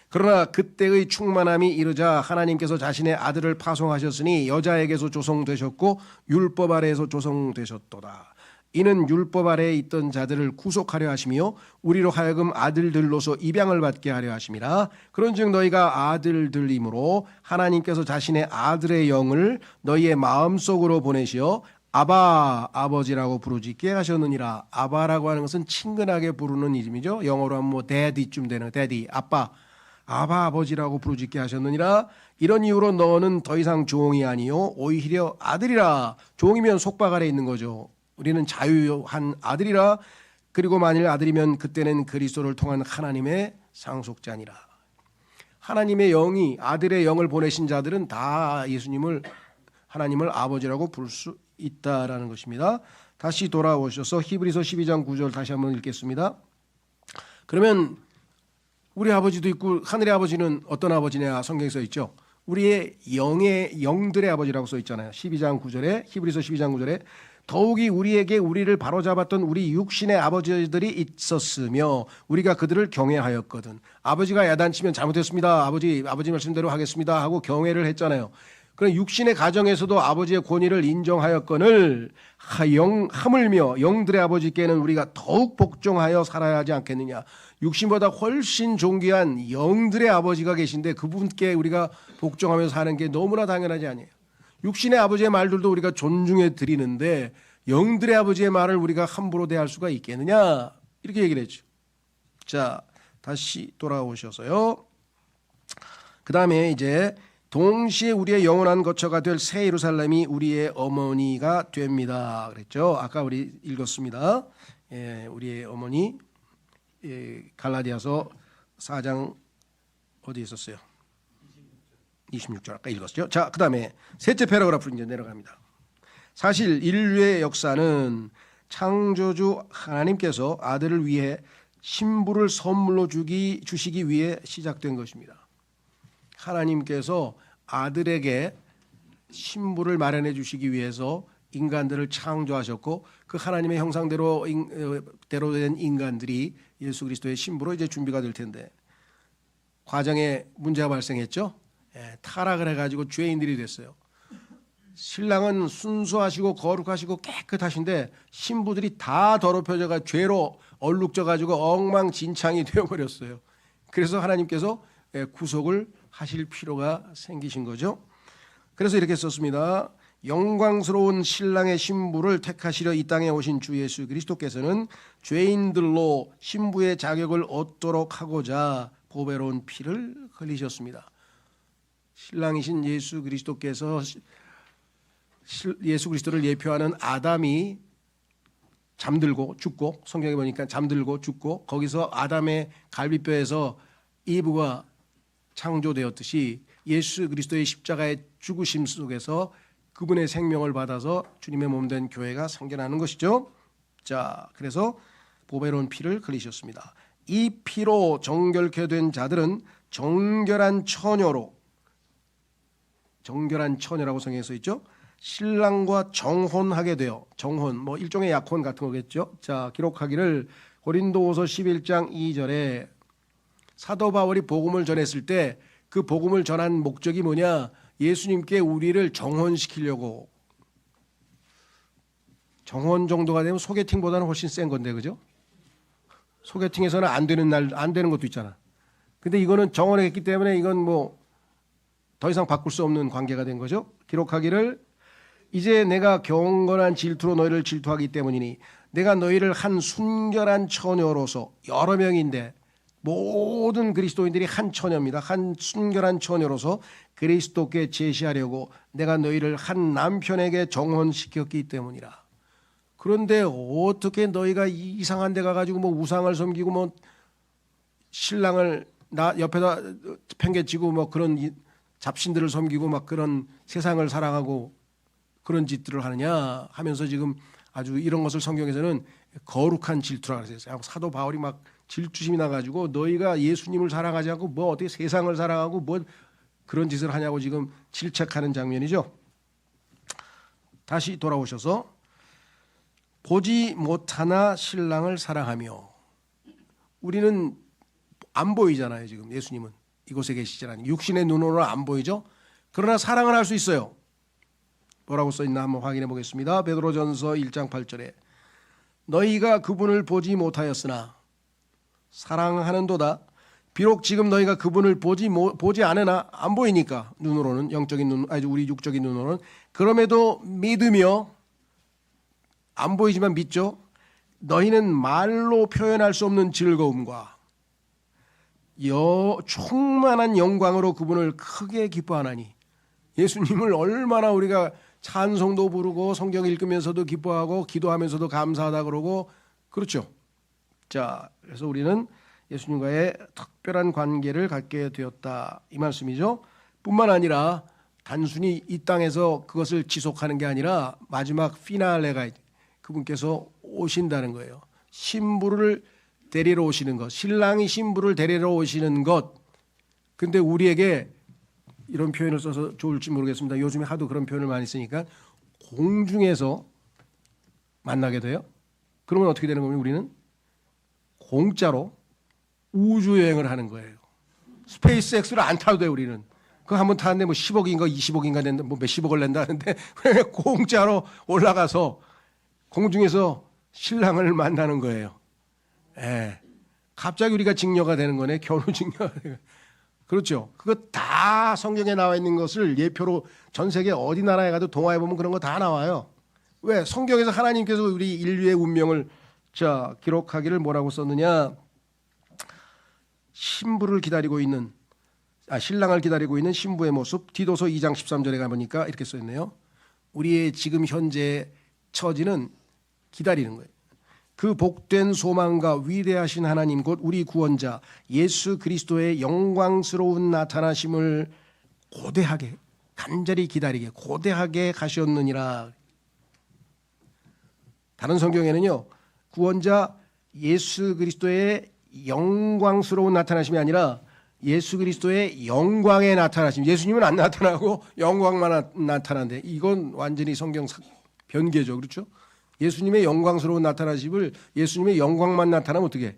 그러나 그때의 충만함이 이르자 하나님께서 자신의 아들을 파송하셨으니 여자에게서 조성되셨고 율법 아래에서 조성되셨도다. 이는 율법 아래에 있던 자들을 구속하려 하시며 우리로 하여금 아들들로서 입양을 받게 하려 하심이라. 그런즉 너희가 아들들이므로 하나님께서 자신의 아들의 영을 너희의 마음속으로 보내시어 아바 아버지라고 부르짖게 하셨느니라. 아바라고 하는 것은 친근하게 부르는 이름이죠. 영어로 하면 뭐 데디쯤 되는 데디 아빠 아버지라고 부르짖게 하셨느니라. 이런 이유로 너는 더 이상 종이 아니요 오히려 아들이라. 종이면 속박 아래 있는 거죠. 우리는 자유한 아들이라. 그리고 만일 아들이면 그때는 그리스도를 통한 하나님의 상속자니라. 하나님의 영이 아들의 영을 보내신 자들은 다 예수님을 하나님을 아버지라고 부를 수 있다라는 것입니다. 다시 돌아오셔서 히브리서 12장 9절 다시 한번 읽겠습니다. 그러면 우리 아버지도 있고 하늘의 아버지는 어떤 아버지냐 성경에 써 있죠. 우리의 영들의 아버지라고 써 있잖아요. 12장 9절에 히브리서 12장 9절에 더욱이 우리에게 우리를 바로잡았던 우리 육신의 아버지들이 있었으며 우리가 그들을 경외하였거든. 아버지가 야단치면 잘못했습니다. 아버지 말씀대로 하겠습니다 하고 경외를 했잖아요. 그럼 육신의 가정에서도 아버지의 권위를 인정하였거늘 하물며 영들의 아버지께는 우리가 더욱 복종하여 살아야 하지 않겠느냐. 육신보다 훨씬 존귀한 영들의 아버지가 계신데 그분께 우리가 복종하며 사는 게 너무나 당연하지 아니에요. 육신의 아버지의 말들도 우리가 존중해 드리는데 영들의 아버지의 말을 우리가 함부로 대할 수가 있겠느냐 이렇게 얘기를 했죠. 자, 다시 돌아오셔서요. 그 다음에 이제 동시에 우리의 영원한 거처가 될 새 예루살렘이 우리의 어머니가 됩니다. 그랬죠. 아까 우리 읽었습니다. 예, 우리의 어머니 갈라디아서 4장 어디 있었어요? 26절 아까 읽었죠. 자, 그다음에 셋째 패러그래프로 이제 내려갑니다. 사실 인류의 역사는 창조주 하나님께서 아들을 위해 신부를 선물로 주시기 위해 시작된 것입니다. 하나님께서 아들에게 신부를 마련해 주시기 위해서 인간들을 창조하셨고 그 하나님의 형상대로 대로 된 인간들이 예수 그리스도의 신부로 이제 준비가 될 텐데 과정에 문제가 발생했죠. 타락을 해가지고 죄인들이 됐어요. 신랑은 순수하시고 거룩하시고 깨끗하신데 신부들이 다 더럽혀져가 죄로 얼룩져가지고 엉망진창이 되어버렸어요. 그래서 하나님께서 구속을 하실 필요가 생기신 거죠. 그래서 이렇게 썼습니다. 영광스러운 신랑의 신부를 택하시려 이 땅에 오신 주 예수 그리스도께서는 죄인들로 신부의 자격을 얻도록 하고자 보배로운 피를 흘리셨습니다. 신랑이신 예수 그리스도께서 예수 그리스도를 예표하는 아담이 잠들고 죽고 성경에 보니까 잠들고 죽고 거기서 아담의 갈비뼈에서 이브가 창조되었듯이 예수 그리스도의 십자가의 죽으심 속에서 그분의 생명을 받아서 주님의 몸된 교회가 생겨나는 것이죠. 자, 그래서 보배로운 피를 흘리셨습니다. 이 피로 정결케 된 자들은 정결한 처녀로 정결한 처녀라고 성경에 써 있죠. 신랑과 정혼하게 되어 정혼 뭐 일종의 약혼 같은 거겠죠. 자, 기록하기를 고린도후서 11장 2절에 사도 바울이 복음을 전했을 때 그 복음을 전한 목적이 뭐냐? 예수님께 우리를 정혼시키려고. 정혼 정도가 되면 소개팅보다는 훨씬 센 건데, 그죠? 소개팅에서는 안 되는 것도 있잖아. 근데 이거는 정혼했기 때문에 이건 뭐 더 이상 바꿀 수 없는 관계가 된 거죠. 기록하기를 이제 내가 경건한 질투로 너희를 질투하기 때문이니 내가 너희를 한 순결한 처녀로서 여러 명인데 모든 그리스도인들이 한 처녀입니다. 한 순결한 처녀로서 그리스도께 제시하려고 내가 너희를 한 남편에게 정혼시켰기 때문이라. 그런데 어떻게 너희가 이상한 데 가가지고 뭐 우상을 섬기고 뭐 신랑을 나 옆에다 팽개치고 뭐 그런 잡신들을 섬기고 막 그런 세상을 사랑하고 그런 짓들을 하느냐 하면서 지금 아주 이런 것을 성경에서는 거룩한 질투라고 했어요. 사도 바울이 막 질투심이 나가지고 너희가 예수님을 사랑하지 않고 뭐 어떻게 세상을 사랑하고 뭐 그런 짓을 하냐고 지금 질책하는 장면이죠. 다시 돌아오셔서 보지 못하나 신랑을 사랑하며 우리는 안 보이잖아요. 지금 예수님은 이곳에 계시잖아요. 육신의 눈으로는 안 보이죠. 그러나 사랑을 할 수 있어요. 뭐라고 써있나 한번 확인해 보겠습니다. 베드로전서 1장 8절에 너희가 그분을 보지 못하였으나 사랑하는도다. 비록 지금 너희가 그분을 보지 않으나 안 보이니까 눈으로는 영적인 눈 아주 우리 육적인 눈으로는 그럼에도 믿으며 안 보이지만 믿죠. 너희는 말로 표현할 수 없는 즐거움과 충만한 영광으로 그분을 크게 기뻐하나니 예수님을 얼마나 우리가 찬송도 부르고 성경 읽으면서도 기뻐하고 기도하면서도 감사하다 그러고 그렇죠. 자, 그래서 우리는 예수님과의 특별한 관계를 갖게 되었다 이 말씀이죠. 뿐만 아니라 단순히 이 땅에서 그것을 지속하는 게 아니라 마지막 피날레가 그분께서 오신다는 거예요. 신부를 데리러 오시는 것, 신랑이 신부를 데리러 오시는 것. 근데 우리에게 이런 표현을 써서 좋을지 모르겠습니다. 요즘에 하도 그런 표현을 많이 쓰니까 공중에서 만나게 돼요. 그러면 어떻게 되는 겁니까? 우리는 공짜로 우주 여행을 하는 거예요. 스페이스X를 안 타도 돼요. 우리는 그거 한번 타는데 뭐 10억인가 20억인가 낸다, 뭐 몇십억을 낸다는데 공짜로 올라가서 공중에서 신랑을 만나는 거예요. 예. 갑자기 우리가 직녀가 되는 거네. 겨우 직녀가 되는. 그렇죠. 그거 다 성경에 나와 있는 것을 예표로 전 세계 어디 나라에 가도 동화에 보면 그런 거 다 나와요. 왜? 성경에서 하나님께서 우리 인류의 운명을 기록하기를 뭐라고 썼느냐? 신랑을 기다리고 있는 신부의 모습. 디도서 2장 13절에 가보니까 이렇게 써 있네요. 우리의 지금 현재 처지는 기다리는 거예요. 그 복된 소망과 위대하신 하나님 곧 우리 구원자 예수 그리스도의 영광스러운 나타나심을 고대하게 간절히 기다리게 고대하게 가셨느니라. 다른 성경에는요. 구원자 예수 그리스도의 영광스러운 나타나심이 아니라 예수 그리스도의 영광에 나타나심. 예수님은 안 나타나고 영광만 나타나는데 이건 완전히 성경 변개죠. 그렇죠? 예수님의 영광스러운 나타나심을 예수님의 영광만 나타나면 어떻게 해?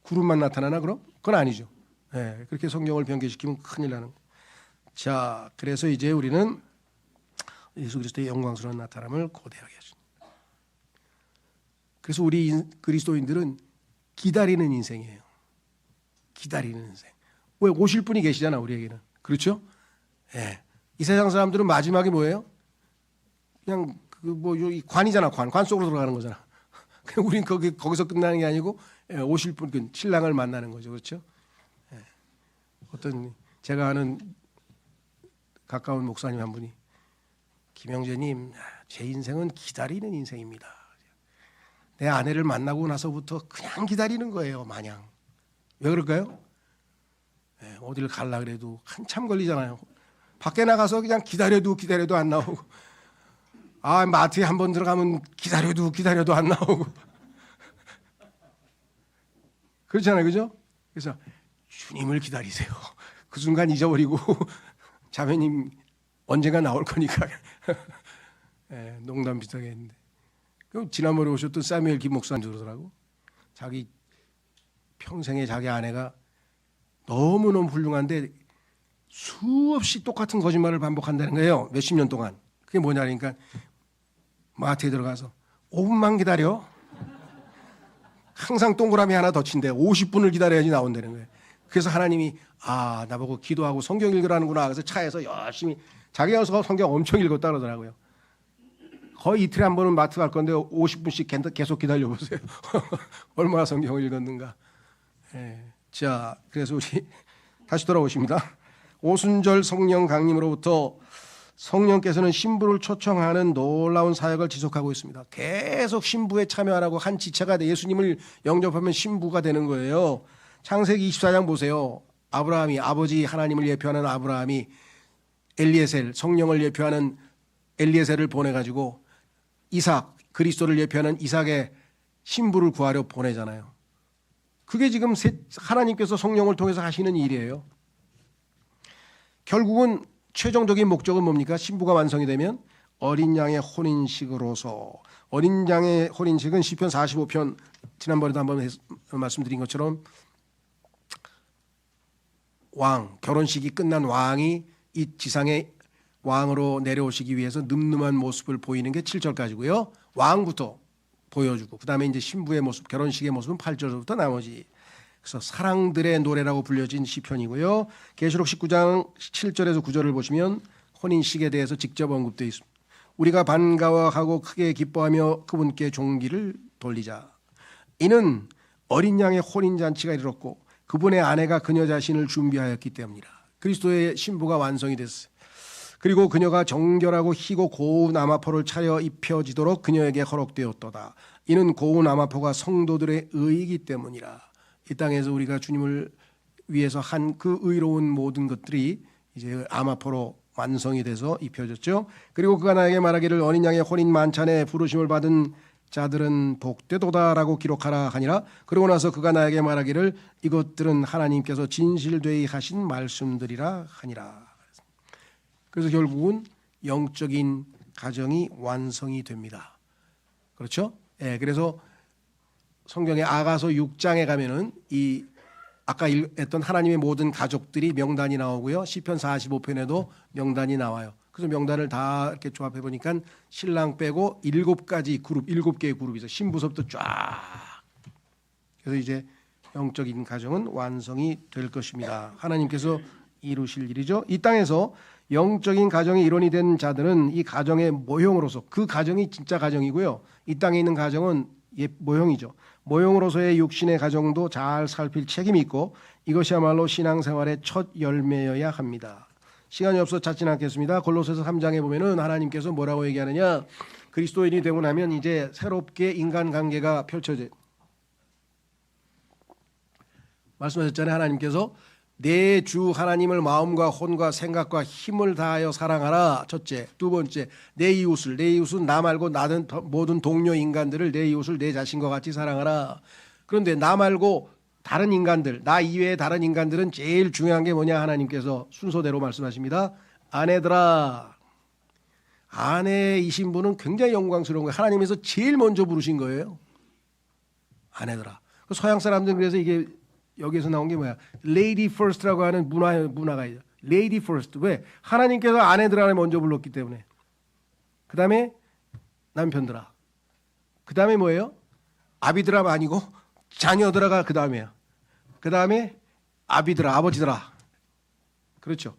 구름만 나타나나 그럼? 그건 아니죠. 네, 그렇게 성경을 변개시키면 큰일 나는 거예요. 자, 그래서 이제 우리는 예수 그리스도의 영광스러운 나타남을 고대하게 하십니다. 그래서 우리 그리스도인들은 기다리는 인생이에요. 기다리는 인생. 왜 오실 분이 계시잖아 우리에게는. 그렇죠? 예. 이 세상 사람들은 마지막에 뭐예요? 그냥 이 관이잖아. 관 속으로 들어가는 거잖아. 우린 거기서 끝나는 게 아니고 오실 분 신랑을 만나는 거죠. 그렇죠? 예. 어떤 제가 아는 가까운 목사님 한 분이 김영재님, 제 인생은 기다리는 인생입니다. 내 아내를 만나고 나서부터 그냥 기다리는 거예요. 마냥. 왜 그럴까요? 네, 어디를 갈라 그래도 한참 걸리잖아요. 밖에 나가서 그냥 기다려도 안 나오고, 마트에 한번 들어가면 기다려도 안 나오고. 그렇잖아요. 그죠? 그래서 주님을 기다리세요. 그 순간 잊어버리고 자매님 언젠가 나올 거니까. 네, 농담 비슷하게 했는데. 지난번에 오셨던 사무엘 김 목사님 그러더라고. 자기 평생에 자기 아내가 너무너무 훌륭한데 수없이 똑같은 거짓말을 반복한다는 거예요. 몇십 년 동안. 그게 뭐냐니까 마트에 들어가서 5분만 기다려. 항상 동그라미 하나 더 친대. 50분을 기다려야지 나온다는 거예요. 그래서 하나님이 나보고 기도하고 성경 읽으라는구나. 그래서 차에서 열심히 자기가 성경 엄청 읽었다 그러더라고요. 거의 이틀에 한 번은 마트 갈 건데 50분씩 계속 기다려보세요. 얼마나 성경을 읽었는가. 예. 자, 그래서 우리 다시 돌아오십니다. 오순절 성령 강림으로부터 성령께서는 신부를 초청하는 놀라운 사역을 지속하고 있습니다. 계속 신부에 참여하라고 한 지체가 돼. 예수님을 영접하면 신부가 되는 거예요. 창세기 24장 보세요. 아브라함이 아버지 하나님을 예표하는 아브라함이 엘리에셀 성령을 예표하는 엘리에셀을 보내가지고 이삭 그리스도를 예표하는 이삭의 신부를 구하려 보내잖아요. 그게 지금 하나님께서 성령을 통해서 하시는 일이에요. 결국은 최종적인 목적은 뭡니까? 신부가 완성이 되면 어린 양의 혼인식으로서 어린 양의 혼인식은 시편 45편 지난번에도 한번 말씀드린 것처럼 결혼식이 끝난 왕이 이 지상에 왕으로 내려오시기 위해서 늠름한 모습을 보이는 게 7절까지고요. 왕부터 보여주고 그다음에 이제 신부의 모습, 결혼식의 모습은 8절부터 나머지. 그래서 사랑들의 노래라고 불려진 시편이고요. 계시록 19장 7절에서 9절을 보시면 혼인식에 대해서 직접 언급되어 있습니다. 우리가 반가워하고 크게 기뻐하며 그분께 종기를 돌리자. 이는 어린 양의 혼인잔치가 이르렀고 그분의 아내가 그녀 자신을 준비하였기 때문이라. 그리스도의 신부가 완성이 됐어요. 그리고 그녀가 정결하고 희고 고운 암화포를 차려 입혀지도록 그녀에게 허락되었도다. 이는 고운 암화포가 성도들의 의이기 때문이라. 이 땅에서 우리가 주님을 위해서 한 그 의로운 모든 것들이 이제 암화포로 완성이 돼서 입혀졌죠. 그리고 그가 나에게 말하기를 어린 양의 혼인 만찬에 부르심을 받은 자들은 복되도다라고 기록하라 하니라. 그러고 나서 그가 나에게 말하기를 이것들은 하나님께서 진실되이 하신 말씀들이라 하니라. 그래서 결국은 영적인 가정이 완성이 됩니다. 그렇죠? 예, 그래서 성경의 아가서 6장에 가면은 이 아까 했던 하나님의 모든 가족들이 명단이 나오고요. 시편 45편에도 명단이 나와요. 그래서 명단을 다 이렇게 조합해 보니까 신랑 빼고 7가지 그룹, 7개의 그룹이죠. 신부서부터 쫙. 그래서 이제 영적인 가정은 완성이 될 것입니다. 하나님께서 이루실 일이죠. 이 땅에서 영적인 가정의 일원이 된 자들은 이 가정의 모형으로서, 그 가정이 진짜 가정이고요. 이 땅에 있는 가정은 모형이죠. 모형으로서의 육신의 가정도 잘 살필 책임이 있고 이것이야말로 신앙생활의 첫 열매여야 합니다. 시간이 없어서 찾진 않겠습니다. 골로새서 3장에 보면은 하나님께서 뭐라고 얘기하느냐, 그리스도인이 되고 나면 이제 새롭게 인간관계가 펼쳐져요. 말씀하셨잖아요. 하나님께서 내 주 하나님을 마음과 혼과 생각과 힘을 다하여 사랑하라. 첫째. 두 번째, 내 이웃은 나 말고 나는 모든 동료 인간들을 내 이웃을 내 자신과 같이 사랑하라. 그런데 나 말고 다른 인간들, 나 이외의 다른 인간들은 제일 중요한 게 뭐냐? 하나님께서 순서대로 말씀하십니다. 아내들아. 아내이신 분은 굉장히 영광스러운 거예요. 하나님에서 제일 먼저 부르신 거예요. 아내들아. 서양 사람들은 그래서 이게 여기에서 나온 게 뭐야? Lady first라고 하는 문화가 있어요. Lady first. 왜? 하나님께서 아내들아 먼저 불렀기 때문에. 그 다음에 남편들아. 그 다음에 뭐예요? 아비들아가 아니고 자녀들아가 그 다음이에요. 그 다음에 아비들아, 아버지들아. 그렇죠.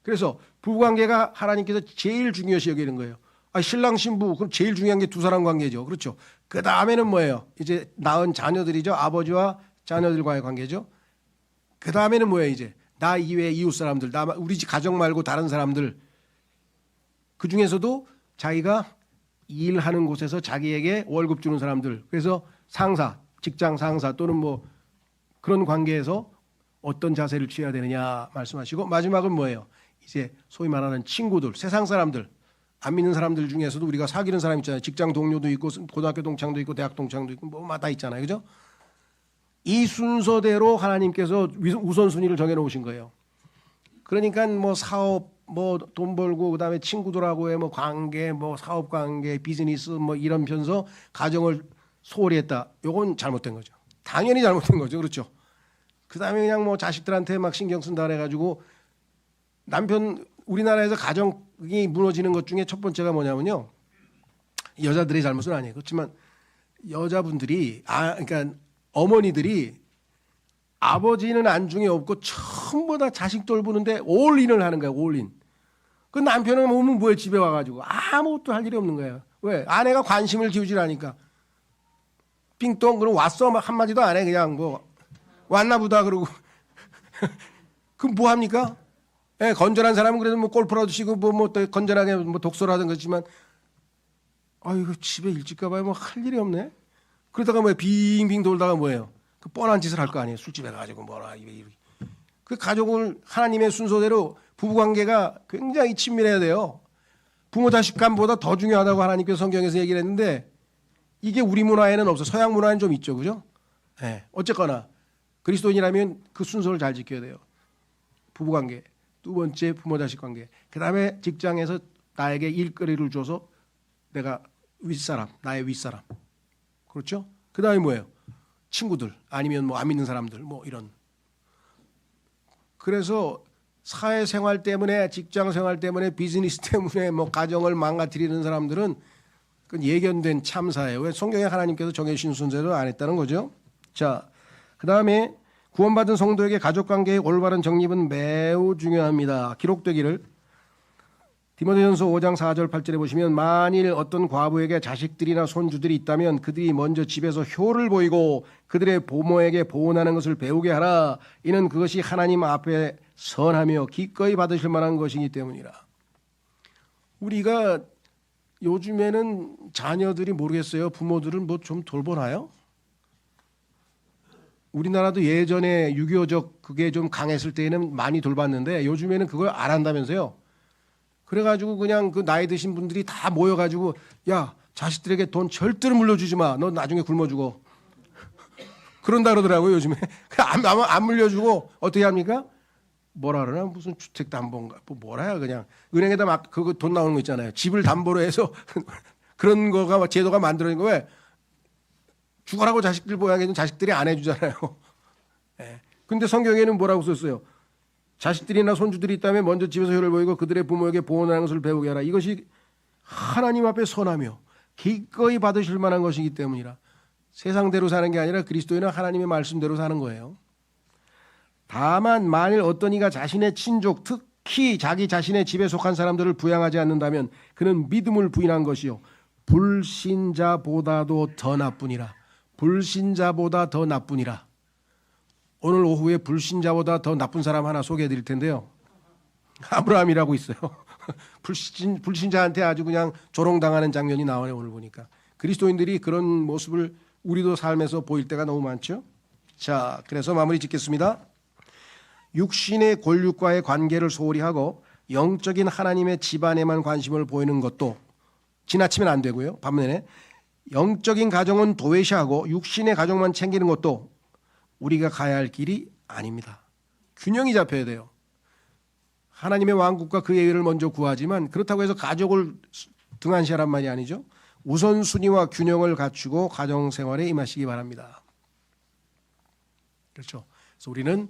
그래서 부부관계가 하나님께서 제일 중요시 여기는 거예요. 신랑 신부 그럼 제일 중요한 게 두 사람 관계죠. 그렇죠. 그 다음에는 뭐예요? 이제 낳은 자녀들이죠. 아버지와 자녀들과의 관계죠. 그 다음에는 뭐예요? 이제 나 이외의 이웃 사람들, 우리 집 가정 말고 다른 사람들. 그 중에서도 자기가 일하는 곳에서 자기에게 월급 주는 사람들. 그래서 상사, 직장 상사 또는 뭐 그런 관계에서 어떤 자세를 취해야 되느냐 말씀하시고, 마지막은 뭐예요? 이제 소위 말하는 친구들, 세상 사람들, 안 믿는 사람들 중에서도 우리가 사귀는 사람 있잖아요. 직장 동료도 있고 고등학교 동창도 있고 대학 동창도 있고 뭐마다 있잖아요. 그죠? 이 순서대로 하나님께서 우선순위를 정해놓으신 거예요. 그러니까 뭐 사업, 뭐 돈 벌고 그다음에 친구들하고의 뭐 관계, 뭐 사업 관계, 비즈니스 뭐 이런 편서 가정을 소홀히 했다. 요건 잘못된 거죠. 당연히 잘못된 거죠. 그렇죠? 그다음에 그냥 뭐 자식들한테 막 신경 쓴다 해가지고 남편, 우리나라에서 가정이 무너지는 것 중에 첫 번째가 뭐냐면요. 여자들의 잘못은 아니에요. 그렇지만 여자분들이 그러니까 어머니들이 아버지는 안중에 없고 전부 다 자식 돌보는데 올인을 하는 거예요. 올인. 그 남편은 오면 뭐해 집에 와가지고 아무것도 할 일이 없는 거예요. 왜? 아내가 관심을 기우질 않으니까. 삥똥 그럼 왔어 한마디도 안 해. 그냥 뭐 왔나 보다 그러고. 그럼 뭐 합니까? 예, 건전한 사람은 그래도 뭐 골프라도 치고 뭐 건전하게 뭐 독서라든 그렇지만 이거 집에 일찍 가봐야 뭐 할 일이 없네. 그러다가 뭐 빙빙 돌다가 뭐예요? 그 뻔한 짓을 할 거 아니에요. 술집에 가지고 뭐라 그 가족을 하나님의 순서대로 부부관계가 굉장히 친밀해야 돼요. 부모 자식 간보다 더 중요하다고 하나님께서 성경에서 얘기를 했는데 이게 우리 문화에는 없어. 서양 문화에는 좀 있죠, 그죠? 네. 어쨌거나 그리스도인이라면 그 순서를 잘 지켜야 돼요. 부부관계, 두 번째 부모 자식 관계, 그 다음에 직장에서 나에게 일거리를 줘서 내가 윗사람, 나의 윗사람, 그렇죠? 그 다음에 뭐예요? 친구들 아니면 뭐 안 믿는 사람들 뭐 이런. 그래서 사회생활 때문에 직장생활 때문에 비즈니스 때문에 뭐 가정을 망가뜨리는 사람들은 그건 예견된 참사예요. 왜? 성경에 하나님께서 정해주신 순서대로 안 했다는 거죠. 자, 그 다음에 구원받은 성도에게 가족관계의 올바른 정립은 매우 중요합니다. 기록되기를 디모데전서 5장 4절 8절에 보시면 만일 어떤 과부에게 자식들이나 손주들이 있다면 그들이 먼저 집에서 효를 보이고 그들의 부모에게 보온하는 것을 배우게 하라. 이는 그것이 하나님 앞에 선하며 기꺼이 받으실 만한 것이기 때문이라. 우리가 요즘에는 자녀들이 모르겠어요. 부모들은 뭐 좀 돌보나요? 우리나라도 예전에 유교적 그게 좀 강했을 때에는 많이 돌봤는데 요즘에는 그걸 안 한다면서요. 그래가지고 그냥 그 나이 드신 분들이 다 모여가지고 야 자식들에게 돈 절대로 물려주지 마. 너 나중에 굶어 죽어. 그런다 그러더라고요 요즘에. 안 물려주고 어떻게 합니까? 뭐라 그러나 무슨 주택담보인가 뭐라 해야 그냥 은행에다 막 그거 돈 나오는 거 있잖아요. 집을 담보로 해서 그런 거가 제도가 만들어진 거 왜? 죽어라고 자식들 보양해준 자식들이 안 해주잖아요. 네. 근데 성경에는 뭐라고 썼어요? 자식들이나 손주들이 있다면 먼저 집에서 효를 보이고 그들의 부모에게 보온하는 것을 배우게 하라. 이것이 하나님 앞에 선하며 기꺼이 받으실 만한 것이기 때문이라. 세상대로 사는 게 아니라 그리스도인은 하나님의 말씀대로 사는 거예요. 다만 만일 어떤 이가 자신의 친족 특히 자기 자신의 집에 속한 사람들을 부양하지 않는다면 그는 믿음을 부인한 것이요 불신자보다도 더 나쁘니라. 불신자보다 더 나쁘니라. 오늘 오후에 불신자보다 더 나쁜 사람 하나 소개해 드릴 텐데요. 아브라함이라고 있어요. 불신자한테 아주 그냥 조롱당하는 장면이 나와요. 오늘 보니까. 그리스도인들이 그런 모습을 우리도 삶에서 보일 때가 너무 많죠. 자, 그래서 마무리 짓겠습니다. 육신의 권력과의 관계를 소홀히 하고 영적인 하나님의 집안에만 관심을 보이는 것도 지나치면 안 되고요. 반면에 영적인 가정은 도외시하고 육신의 가정만 챙기는 것도 우리가 가야 할 길이 아닙니다. 균형이 잡혀야 돼요. 하나님의 왕국과 그의 의를 먼저 구하지만 그렇다고 해서 가족을 등한시하란 말이 아니죠. 우선순위와 균형을 갖추고 가정생활에 임하시기 바랍니다. 그렇죠. 그래서 우리는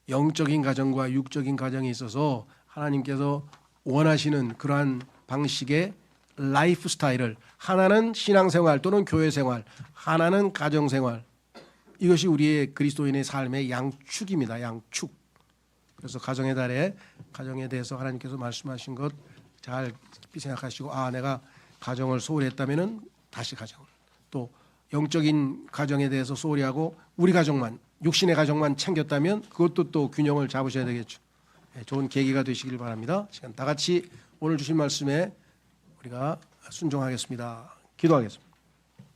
영적인 가정과 육적인 가정에 있어서 하나님께서 원하시는 그러한 방식의 라이프 스타일을, 하나는 신앙생활 또는 교회생활, 하나는 가정생활, 이것이 우리의 그리스도인의 삶의 양축입니다. 양축. 그래서 가정의 달에 가정에 대해서 하나님께서 말씀하신 것 잘 깊이 생각하시고, 내가 가정을 소홀히 했다면은 다시 가정을, 또 영적인 가정에 대해서 소홀히 하고 우리 가정만, 육신의 가정만 챙겼다면 그것도 또 균형을 잡으셔야 되겠죠. 좋은 계기가 되시길 바랍니다. 시간 다 같이 오늘 주신 말씀에 우리가 순종하겠습니다. 기도하겠습니다.